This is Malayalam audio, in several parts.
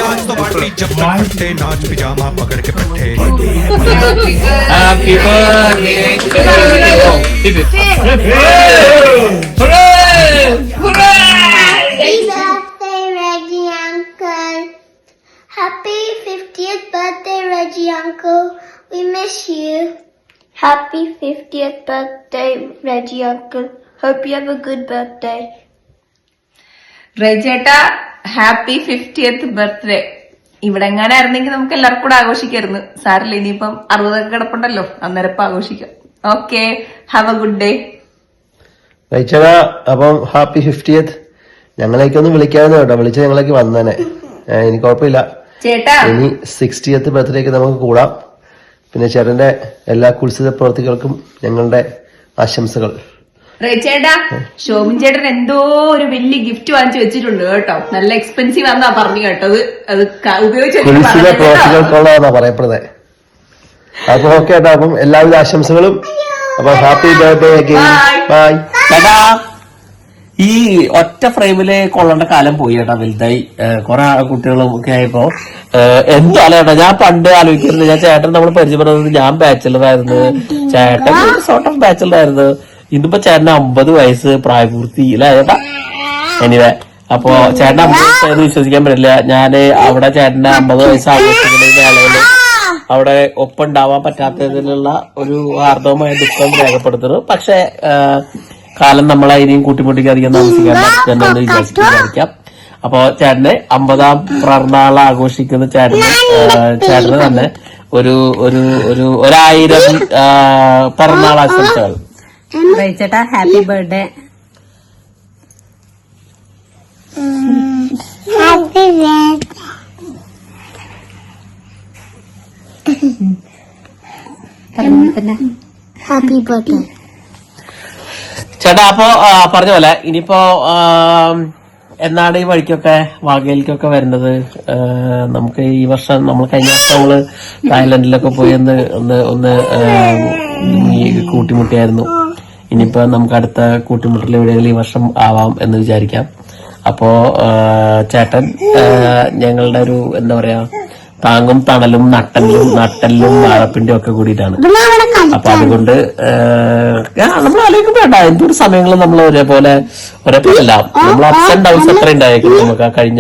आज तो पार्टी जब तक फटे नाच पिजामा पकड़ के पट्टे Happy birthday to you. Happy birthday, Reggie Uncle. Happy 50th birthday, Reggie Uncle. We miss you. Happy 50th birthday, Reggie Uncle. Hope you have a good birthday. റേച്ചേട്ടാ ഹാപ്പി 50th ബർത്ത്ഡേ. ഇവിടെ എങ്ങാനായിരുന്നെങ്കിൽ നമുക്ക് എല്ലാവർക്കും കൂടെ ആഘോഷിക്കായിരുന്നു. സാറില്ല, ഇനിയിപ്പം 60 കിടപ്പുണ്ടല്ലോ, അന്നേരം ആഘോഷിക്കാം. Okay, have a good day. റൈച്ചേട്ടാ അപ്പം ഹാപ്പി 50th. ഞങ്ങളേക്കൊന്ന് വിളിക്കാമെന്ന് കേട്ടോ, വിളിച്ച് ഞങ്ങളേക്ക് വന്നേനെ. എനിക്ക് കുഴപ്പമില്ല ചേട്ടാ. ഇനി 60th ബർത്ത്ഡേക്ക് നമുക്ക് കൂടാം. പിന്നെ ചേട്ടന്റെ എല്ലാ കുത്സിത പ്രവർത്തികൾക്കും ഞങ്ങളുടെ ആശംസകൾ. റേച്ചേട്ടാ, ശോഭൻ ചേട്ടൻ എന്തോ ഒരു വലിയ ഗിഫ്റ്റ് വാങ്ങിച്ചു വെച്ചിട്ടുണ്ട് കേട്ടോ. നല്ല എക്സ്പെൻസീവ് ആണെന്നാ പറഞ്ഞു കേട്ടത്. അത് കുത്സിത പ്രവർത്തികൾക്കുള്ളതാ പറയപ്പെടുന്നത്. അപ്പൊ ഓക്കെ കേട്ടോ, അപ്പം എല്ലാവിധ ആശംസകളും. അപ്പൊ ഹാപ്പി ബർത്ത്ഡേ അഗൈൻ. ബൈ. ചേട്ടാ, ഈ ഒറ്റ ഫ്രെയിമില് കൊള്ളേണ്ട കാലം പോയി ചേട്ടാ, വലുതായി കുറെ കുട്ടികളും ഒക്കെ ആയപ്പോ എന്തായാലും ചേട്ടാ, ഞാൻ പണ്ട് ആലോചിക്കുന്നത്, ഞാൻ ചേട്ടൻ നമ്മൾ പരിചയപ്പെടുന്നത് ഞാൻ ബാച്ചലറായിരുന്നു, ചേട്ടൻ സോർട്ട് ഓഫ് ബാച്ചലറായിരുന്നു. ഇന്നിപ്പോ ചേട്ടന് 50 വയസ്സ് പ്രായപൂർത്തി ഇല്ല ചേട്ടാ. എനിവേ, അപ്പൊ ചേട്ടൻ 50 വയസ്സായെന്ന് വിശ്വസിക്കാൻ പറ്റില്ല. ഞാന് അവിടെ ചേട്ടന് 50 വയസ്സ് ആഘോഷിക്കുന്ന വേളയില് അവിടെ ഒപ്പം ഉണ്ടാവാൻ പറ്റാത്തതിലുള്ള ഒരു ആർദ്രമായ ദുഃഖം രേഖപ്പെടുത്തുന്നു. പക്ഷെ കാലം നമ്മളെ ഇനിയും കൂട്ടിമുട്ടിക്ക് താമസിക്കാൻ തന്നെ വിചാരിക്കാം. അപ്പൊ ചേട്ടന് 50ാം പിറന്നാൾ ആഘോഷിക്കുന്ന ചേട്ടന് തന്നെ ഒരു 1000 പിറന്നാൾ ആശംസകൾ. റൈച്ചേട്ടാ, happy birthday. Happy birthday. Happy birthday. ചേട്ടാ, അപ്പൊ പറഞ്ഞ പോലെ ഇനിയിപ്പോ എന്നാണ് ഈ വഴിക്കൊക്കെ വാഗയിലേക്കൊക്കെ വരുന്നത്? നമുക്ക് ഈ വർഷം നമ്മൾ കഴിഞ്ഞ വർഷം നമ്മള് തായ്ലൻഡിലൊക്കെ പോയി ഒന്ന് കൂട്ടിമുട്ടിയായിരുന്നു. ഇനിയിപ്പോ നമുക്ക് അടുത്ത കൂട്ടിമുട്ടൽ എവിടെയെങ്കിലും ഈ വർഷം ആവാം എന്ന് വിചാരിക്കാം. അപ്പോ ചേട്ടൻ ഞങ്ങളുടെ ഒരു എന്താ പറയാ താങ്ങും തണലും നട്ടലും വാഴപ്പിണ്ടിയും ഒക്കെ കൂടിയിട്ടാണ്. അപ്പൊ അതുകൊണ്ട് നമ്മൾ ആലോചിക്കുമ്പോ വേണ്ട, എന്തൊരു സമയങ്ങളും നമ്മൾ ഒരേപോലെ അല്ല, നമ്മൾ അപ്സ് ആൻഡ് ഡൗൺസ് എത്ര ഉണ്ടായേക്കും നമുക്ക് കഴിഞ്ഞ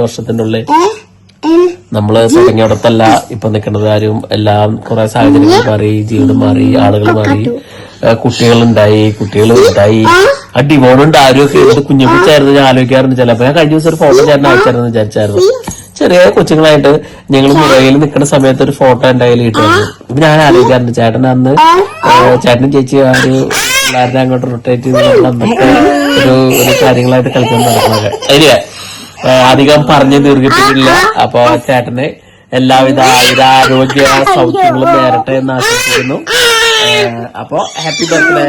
വർഷത്തിന്റെ ഉള്ളിൽ. നമ്മള് തുടങ്ങിയോടത്തല്ല ഇപ്പൊ നിൽക്കുന്നത്. ആരും എല്ലാം കുറെ സാഹചര്യങ്ങൾ മാറി, ജീവിതം മാറി, ആളുകൾ മാറി, കുട്ടികളുണ്ടായി. ആ ഡിവോണുണ്ട് ആരും ഒക്കെ എന്ത് കുഞ്ഞുപിച്ചായിരുന്നു ഞാൻ ആലോചിക്കാറുണ്ട്. ചിലപ്പോ ഞാൻ കഴിഞ്ഞ ദിവസം ഒരു ഫോട്ടോ ചേട്ടൻ അയച്ചായിരുന്നു വിചാരിച്ചായിരുന്നു. ചെറിയ കൊച്ചുങ്ങളായിട്ട് ഞങ്ങൾ മുറയിൽ നിൽക്കുന്ന സമയത്ത് ഒരു ഫോട്ടോ എന്റെ കയ്യിൽ കിട്ടുമായിരുന്നു. ഇപ്പൊ ഞാൻ ആലോചിക്കാറുണ്ട് ചേട്ടൻ അന്ന് ചേട്ടനും ചേച്ചി ആ ഒരു പിള്ളേരുടെ അങ്ങോട്ട് റൊട്ടേറ്റ് ചെയ്ത് അന്നൊക്കെ ഒരു കാര്യങ്ങളായിട്ട് കളിക്കാൻ നടക്കുന്നത്. ശരിയാ, അധികം പറഞ്ഞു ദീർഘിപ്പിക്കില്ല. അപ്പൊ ചേട്ടന് എല്ലാവിധ ആരോഗ്യ സൗഖ്യങ്ങളും നേരട്ടെ എന്ന് ആശംസിക്കുന്നു. അപ്പൊ ഹാപ്പി ബർത്ത്ഡേ.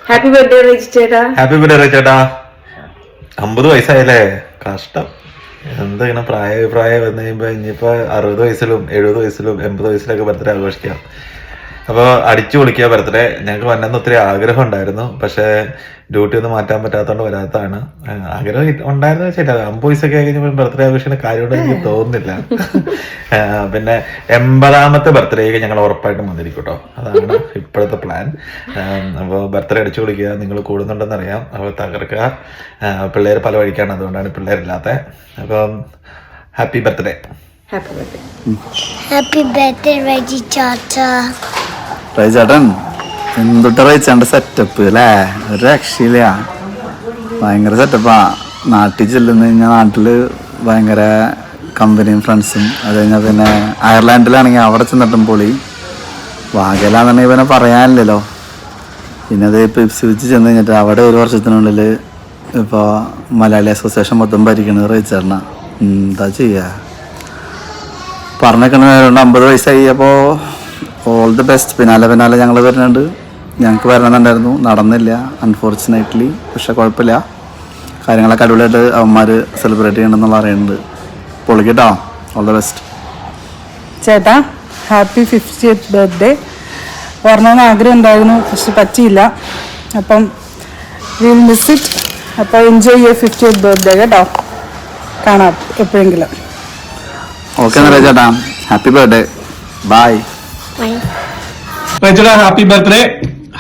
ഹാപ്പി ബർത്ത്ഡേ ചേട്ടാ. ഹാപ്പി ബർത്ത്ഡേ ചേട്ടാ. 50 വയസ്സായല്ലേ, കഷ്ടം. എന്താ ഇങ്ങനെ പ്രായം വന്നു കഴിയുമ്പോ ഇനിയിപ്പോ 60 വയസ്സിലും 70 വയസ്സിലും 80 വയസ്സിലൊക്കെ ബർത്ത്ഡേ ആഘോഷിക്കാം. അപ്പോൾ അടിച്ചു പൊളിക്കുക ബർത്ത്ഡേ. ഞങ്ങൾക്ക് വന്നെന്ന് ഒത്തിരി ആഗ്രഹം ഉണ്ടായിരുന്നു, പക്ഷേ ഡ്യൂട്ടി ഒന്നും മാറ്റാൻ പറ്റാത്തതുകൊണ്ട് വരാത്തതാണ്. ആഗ്രഹം ഉണ്ടായിരുന്നു വെച്ചാൽ 50 വയസ്സൊക്കെ ആയി കഴിഞ്ഞപ്പോൾ ബർത്ത്ഡേ ആഘോഷിക്കുന്ന കാര്യമായിട്ട് എനിക്ക് തോന്നുന്നില്ല. പിന്നെ 80ാമത്തെ ബർത്ത്ഡേക്ക് ഞങ്ങൾ ഉറപ്പായിട്ടും വന്നിരിക്കും കേട്ടോ. അതാണ് ഇപ്പോഴത്തെ പ്ലാൻ. അപ്പോൾ ബർത്ത്ഡേ അടിച്ചു പൊളിക്കുക. നിങ്ങൾ കൂടുന്നുണ്ടെന്ന് അറിയാം. അപ്പോൾ തകർക്കുക. പിള്ളേർ പല വഴിക്കാണ്, അതുകൊണ്ടാണ് പിള്ളേരില്ലാത്തത്. അപ്പം happy birthday. Happy birthday, Reggie Chata. റൈച്ചേട്ടൻ എന്തൊട്ട് റൈച്ചാണ്ട് സെറ്റപ്പ് അല്ലേ, ഒരു രക്ഷയില്ല. ഭയങ്കര സെറ്റപ്പാ. നാട്ടിൽ ചെല്ലുന്ന കഴിഞ്ഞാൽ നാട്ടില് ഭയങ്കര കമ്പനിയും ഫ്രണ്ട്സും. അത് കഴിഞ്ഞാൽ പിന്നെ അയർലാൻഡിലാണെങ്കിൽ അവിടെ ചെന്നിട്ടും പൊളി. വാഗയിലാണെന്നുണ്ടെങ്കിൽ പിന്നെ പറയാനില്ലല്ലോ. പിന്നെ അത് ഇപ്പോൾ ഇപ്സ്വിച്ച് ചെന്ന് കഴിഞ്ഞിട്ട് അവിടെ ഒരു വർഷത്തിനുള്ളിൽ ഇപ്പോൾ മലയാളി അസോസിയേഷൻ മൊത്തം ഭരിക്കണത് റൈച്ചേട്ടനാ. എന്താ ചെയ്യുക, പറഞ്ഞേക്കണ 50 വയസ്സായി. അപ്പോൾ ഓൾ ദി ബെസ്റ്റ്. പിന്നാലെ ഞങ്ങൾ വരുന്നുണ്ട്. ഞങ്ങൾക്ക് വരണമെന്നുണ്ടായിരുന്നു, നടന്നില്ല അൺഫോർച്ചുനേറ്റ്ലി. പക്ഷെ കുഴപ്പമില്ല, കാര്യങ്ങളൊക്കെ അടിപൊളിയായിട്ട് അവന്മാർ സെലിബ്രേറ്റ് ചെയ്യണമെന്നുള്ള അറിയുന്നുണ്ട്. പൊളിക്കട്ടോ. ഓൾ ദി ബെസ്റ്റ് ചേട്ടാ. Happy 50th birthday. വരണമെന്ന് ആഗ്രഹം ഉണ്ടായിരുന്നു, പക്ഷെ പറ്റിയില്ല. അപ്പം വിൽ മിസ് ഇറ്റ്. അപ്പോൾ എൻജോയ് യുവർ 50th ബർത്ത്ഡേ കേട്ടോ. കാണാം എപ്പോഴെങ്കിലും. ഓക്കെ റൈ ചേട്ടാ, ഹാപ്പി ബർത്ത്ഡേ, ബൈ. ചേട്ടാ ഹാപ്പി ബർത്ത്ഡേ,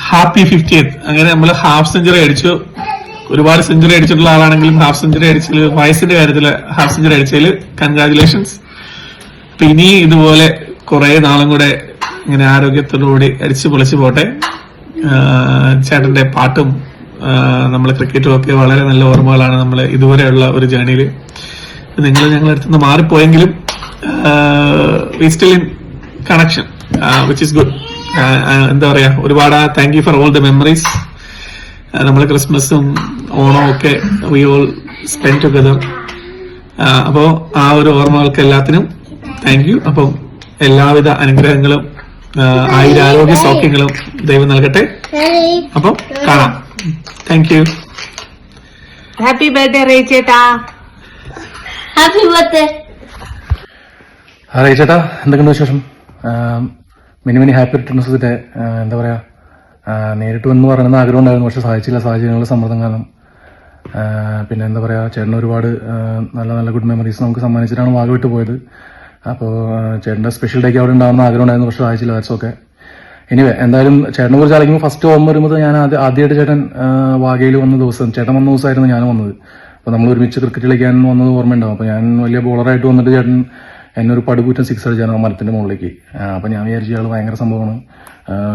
ഹാപ്പി 50th. അങ്ങനെ നമ്മൾ ഹാഫ് സെഞ്ചുറി അടിച്ചു. ഒരുപാട് സെഞ്ചുറി അടിച്ചിട്ടുള്ള ആളാണെങ്കിലും ഹാഫ് സെഞ്ചുറി അടിച്ചതിൽ, വയസ്സിന്റെ കാര്യത്തിൽ ഹാഫ് സെഞ്ചുറി അടിച്ചതിൽ കൺഗ്രാജുലേഷൻസ്. അപ്പൊ ഇനി ഇതുപോലെ കുറെ നാളും കൂടെ ഇങ്ങനെ ആരോഗ്യത്തോടുകൂടി അടിച്ചു പൊളിച്ചു പോട്ടെ. ചേട്ടന്റെ പാട്ടും നമ്മളെ ക്രിക്കറ്റും ഒക്കെ വളരെ നല്ല ഓർമ്മകളാണ് നമ്മൾ ഇതുവരെയുള്ള ഒരു ജേണിയിൽ. നിങ്ങൾ ഞങ്ങളുടെ അടുത്ത് നിന്ന് മാറിപ്പോയെങ്കിലും we still in connection, which is good. എന്താ പറയാ, ഒരുപാട് thank you for all the memories. നമ്മൾ ക്രിസ്മസും ഓണവും ഒക്കെ വി ഓൾ സ്പെൻഡ് ടുഗദർ. അപ്പോ ആ ഒരു ഓർമ്മകൾക്ക് എല്ലാത്തിനും താങ്ക് യു. അപ്പം എല്ലാവിധ അനുഗ്രഹങ്ങളും ആയുരാരോഗ്യ സൗഖ്യങ്ങളും ദൈവം നൽകട്ടെ. അപ്പം കാണാം. Thank you. ഹാപ്പി ബർത്ത്ഡേ റൈ ചേട്ടാ. Happy birthday. റൈ ചേട്ടാ, എന്തൊക്കെയുണ്ട് വിശേഷം? Mini happy returns day. എന്താ പറയാ, നേരിട്ട് വന്ന് പറയണമെന്ന് ആഗ്രഹം ഉണ്ടായിരുന്നു, പക്ഷെ സാധിച്ചില്ല, സാഹചര്യങ്ങളുടെ സമ്മർദ്ദം കാരണം. പിന്നെ എന്താ പറയാ, ചേട്ടന് ഒരുപാട് നല്ല നല്ല ഗുഡ് മെമ്മറീസ് നമുക്ക് സമ്മാനിച്ചിട്ടാണ് വാഗ വിട്ടു പോയത്. അപ്പോൾ ചേട്ടന്റെ സ്പെഷ്യൽ ഡേക്ക് അവിടെ ഉണ്ടാകുന്ന ആഗ്രഹം ഉണ്ടായിരുന്നു, പക്ഷെ സാധിച്ചില്ല. That's okay. എനിവേ, എന്തായാലും ചേട്ടനെ കുറിച്ച് ആലോചിക്കുമ്പോൾ ഫസ്റ്റ് ഓർമ്മ വരുമ്പോൾ ഞാൻ ആദ്യമായിട്ട് ചേട്ടൻ വാഗയിൽ വന്ന ദിവസം, ചേട്ടൻ വന്ന ദിവസമായിരുന്നു ഞാൻ വന്നത്. അപ്പോൾ നമ്മൾ ഒരുമിച്ച് ക്രിക്കറ്റ് കളിക്കാൻ വന്നത് ഓർമ്മയുണ്ടാവും. അപ്പോൾ ഞാൻ വലിയ ബോളറായിട്ട് വന്നിട്ട് ചേട്ടൻ എന്നെ ഒരു പടുകൂറ്റൻ 6 അടിച്ചാണ് ആ മരത്തിന്റെ മുകളിലേക്ക്. അപ്പോൾ ഞാൻ വിചാരിച്ചു ഇയാൾ ഭയങ്കര സംഭവമാണ്,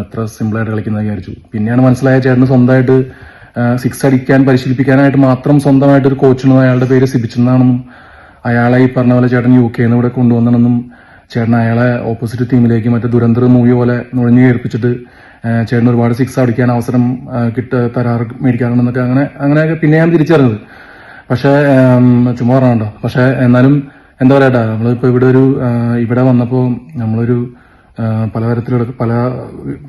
ഇത്ര സിമ്പിളായിട്ട് കളിക്കുന്നത് വിചാരിച്ചു. പിന്നെയാണ് മനസ്സിലായ ചേട്ടന് സ്വന്തമായിട്ട് 6 അടിക്കാൻ പരിശീലിപ്പിക്കാനായിട്ട് മാത്രം സ്വന്തമായിട്ട് ഒരു കോച്ചുണ്ടെന്നും അയാളുടെ പേര് സിബിച്ചെന്നാണെന്നും അയാളെ ഈ പറഞ്ഞ പോലെ ചേട്ടൻ UK ഇവിടെ കൊണ്ടുവന്നെന്നും ചേട്ടൻ അയാളെ ഓപ്പോസിറ്റ് ടീമിലേക്ക് മറ്റേ ദുരന്തർ മൂവി പോലെ നുഴഞ്ഞു കയറിപ്പിച്ചിട്ട് ചേട്ടൻ ഒരുപാട് 6 അടിക്കാൻ അവസരം മേടിക്കാറുണ്ടെന്നൊക്കെ അങ്ങനെയൊക്കെ പിന്നെ ഞാൻ തിരിച്ചറിഞ്ഞത്. പക്ഷേ ചുമ്മാ പറഞ്ഞോ. പക്ഷെ എന്നാലും എന്താ പറയാ, നമ്മളിപ്പോ ഇവിടെ വന്നപ്പോ നമ്മളൊരു പലതരത്തിലുള്ള പല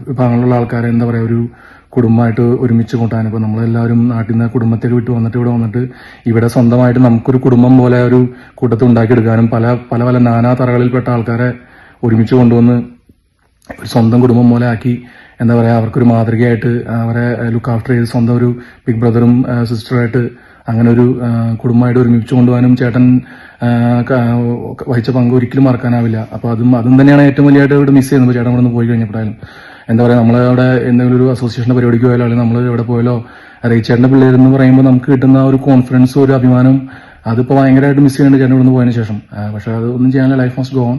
വിഭാഗങ്ങളിലുള്ള ആൾക്കാരെ എന്താ പറയാ ഒരു കുടുംബമായിട്ട് ഒരുമിച്ച് കൂട്ടാൻ. ഇപ്പൊ നമ്മളെല്ലാവരും നാട്ടിൽ നിന്ന് കുടുംബത്തെ വിട്ട് വന്നിട്ട് ഇവിടെ വന്നിട്ട് ഇവിടെ സ്വന്തമായിട്ട് നമുക്കൊരു കുടുംബം പോലെ ഒരു കൂട്ടത്തിൽ ഉണ്ടാക്കിയെടുക്കാനും പല പല പല നാനാ തറകളിൽപ്പെട്ട ആൾക്കാരെ ഒരുമിച്ച് കൊണ്ടുവന്ന് ഒരു സ്വന്തം കുടുംബം പോലെ ആക്കി എന്താ പറയാ അവർക്കൊരു മാതൃകയായിട്ട് അവരെ ലുക്ക് ആഫ്റ്റർ ചെയ്ത് സ്വന്തം ഒരു ബിഗ് ബ്രദറും സിസ്റ്ററുമായിട്ട് അങ്ങനെ ഒരു കുടുംബമായിട്ട് ഒരുമിച്ച് കൊണ്ടുപോകാനും ചേട്ടൻ വഹിച്ച പങ്ക് ഒരിക്കലും മറക്കാനാവില്ല. അപ്പൊ അതും തന്നെയാണ് ഏറ്റവും വലിയായിട്ട് ഇവിടെ മിസ് ചെയ്യുന്നത്. ചേട്ടൻ ഇവിടെ നിന്ന് പോയി കഴിഞ്ഞപ്പോഴായാലും എന്താ പറയാ, നമ്മളവിടെ എന്തെങ്കിലും ഒരു അസോസിയേഷന്റെ പരിപാടിക്ക് പോയാലോ അല്ലെങ്കിൽ നമ്മൾ എവിടെ പോയാലോ റേച്ചേട്ടന്റെ പിള്ളേരെന്ന് പറയുമ്പോൾ നമുക്ക് കിട്ടുന്ന ഒരു കോൺഫിഡൻസ്, ഒരു അഭിമാനം, അതിപ്പോ ഭയങ്കരമായിട്ട് മിസ് ചെയ്യുന്നുണ്ട് ചേട്ടൻ ഇവിടെ നിന്ന് പോയതിനു ശേഷം. പക്ഷെ അത് ഒന്നും ചെയ്യാനുള്ള ലൈഫ് മസ്റ്റ് ഗോ ഓൺ.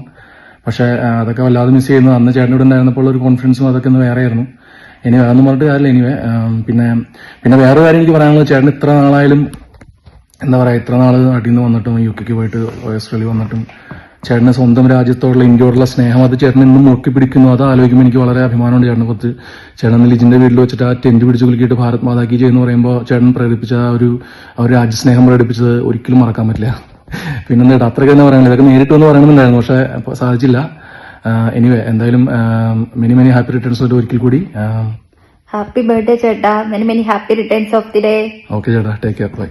പക്ഷെ അതൊക്കെ വല്ലാതെ മിസ് ചെയ്യുന്നു. അന്ന് ചേട്ടൻ ഇവിടെ ഉണ്ടായിരുന്നപ്പോൾ ഒരു കോൺഫിഡൻസും അതൊക്കെ ഒന്ന് വേറെയായിരുന്നു. ഇനി അതൊന്നും പറഞ്ഞിട്ട് കാര്യമില്ല. എനിവേ, പിന്നെ വേറെ കാര്യം എനിക്ക് പറയാനുള്ളത്, ചേട്ടൻ ഇത്ര നാളായാലും എന്താ പറയാ, ഇത്ര നാള് നാട്ടിൽ നിന്ന് വന്നിട്ടും UK പോയിട്ട് ഓസ്ട്രേലിയ വന്നിട്ടും ചേട്ടന് സ്വന്തം രാജ്യത്തോടുള്ള ഇന്ത്യയോടുള്ള സ്നേഹം അത് ചേട്ടൻ ഇന്നും മുറുക്കി പിടിക്കുന്നു. അത് ആലോചിക്കുമ്പോൾ എനിക്ക് വളരെ അഭിമാനമുണ്ട് ചേട്ടനെ കുറിച്ച്. ചേട്ടൻ ലിജിന്റെ വീട്ടിൽ വെച്ചിട്ട് ആ ടെന്റ് പിടിച്ച് കുലുക്കിയിട്ട് ഭാരത് മാതാ കി ജയ് എന്ന് പറയുമ്പോൾ ചേട്ടൻ പ്രകടിപ്പിച്ച ആ ഒരു രാജ്യസ്നേഹം പ്രകടിപ്പിച്ചത് ഒരിക്കലും മറക്കാൻ പറ്റില്ല. പിന്നെന്താ അത്രയ്ക്ക് തന്നെ പറയാനില്ല, ഇതൊക്കെ നേരിട്ട് ഒന്ന് പറയണമെന്നുണ്ടായിരുന്നു, പക്ഷെ സാധിച്ചില്ല. എനിവേ, എന്തായാലും മെനി ഹാപ്പി റിട്ടേൺസ് ഒരിക്കൽ കൂടി. Happy birthday ചേട്ടാ. Many happy returns of the day. Okay ചേട്ടാ, ടേക്ക് കെയർ, ബൈ.